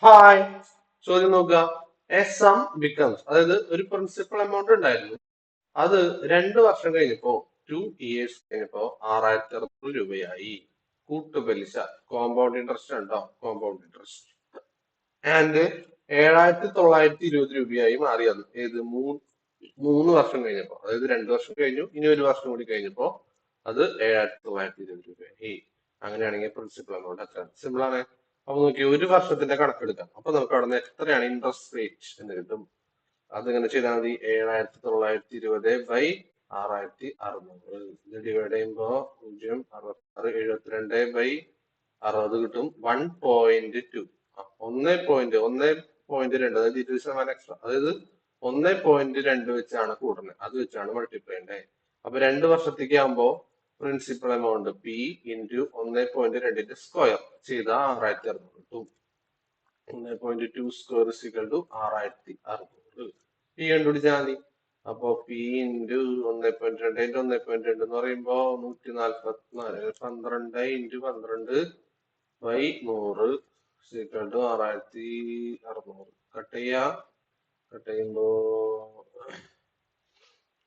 Hi. ചോദ്യം നോക്കുക. A some becomes, അതായത് ഒരു പ്രിൻസിപ്പൽ എമൗണ്ട് ഉണ്ടായിരുന്നു. അത് 2 വർഷം കഴിഞ്ഞപ്പോ 2 ഇയേഴ്സ് കഴിഞ്ഞപ്പോ 6600 രൂപയായി. കൂട്ടുപലിശ, കോമ്പൗണ്ട് ഇൻട്രസ്റ്റ് ഉണ്ടോ? Compound interest. ആൻഡ് 7920 രൂപയായി മാറിയത് ഏത് 3 വർഷം കഴിഞ്ഞപ്പോ, അതായത് 2 വർഷം കഴിഞ്ഞു, ഇനി 1 വർഷം കൂടി കഴിഞ്ഞപ്പോ അത് 7920 രൂപയായി. അങ്ങനെയാണെങ്കിൽ പ്രിൻസിപ്പൽ എമൗണ്ട് എത്ര? സിമ്പിൾ ആണ്. അപ്പൊ നോക്കി 1 വർഷത്തിന്റെ കണക്കെടുക്കാം. അപ്പൊ നമുക്ക് അവിടെ നിന്ന് എത്രയാണ് ഇൻട്രസ്റ്റ് റേറ്റ് എന്ന് കിട്ടും. അതിങ്ങനെ ചെയ്താൽ മതി. 7920/6600 ഇത് ഡിവൈഡ് ചെയ്യുമ്പോ 0.66 കിട്ടും. 1.2 1.2, അതായത് 20% എക്സ്ട്രാ, അതായത് 1.2 വെച്ചാണ് കൂടുന്നത്. അത് വെച്ചാണ് മൾട്ടിപ്ലൈ ചെയ്യേണ്ടത്. അപ്പൊ 2 വർഷത്തേക്ക് ആകുമ്പോ പ്രിൻസിപ്പൽ എമൗണ്ട് പി ഇൻറ്റു 1.2ന്റെ സ്ക്വയർ ചെയ്ത 6600 കിട്ടും. 1.2 സ്ക്വയർ ഇസിക്കൽ ടു 6600. പി കണ്ടുപിടിച്ചാൽ മതി. അപ്പൊ പി ഇൻറ്റു 1.2 1.2 എന്ന് പറയുമ്പോ 144. 12 ഇൻറ്റു 12/100 ഇസിക്കൽ ടു 6600. കട്ട് ചെയ്യുമ്പോ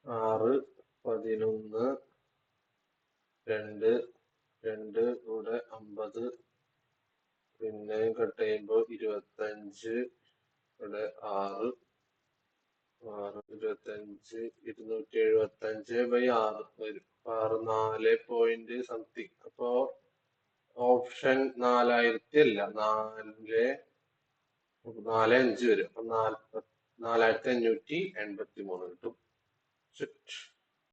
6, 11, 2, 2 കൂടെ 50, പിന്നെ കട്ട് ചെയ്യുമ്പോ 25, ഇവിടെ 6, 25, 275/6 വരും. 6, 4 പോയിന്റ് സംതിങ്. അപ്പോ ഓപ്ഷൻ 4000 അല്ല, 45 വരും. അപ്പൊ 4583 കിട്ടും.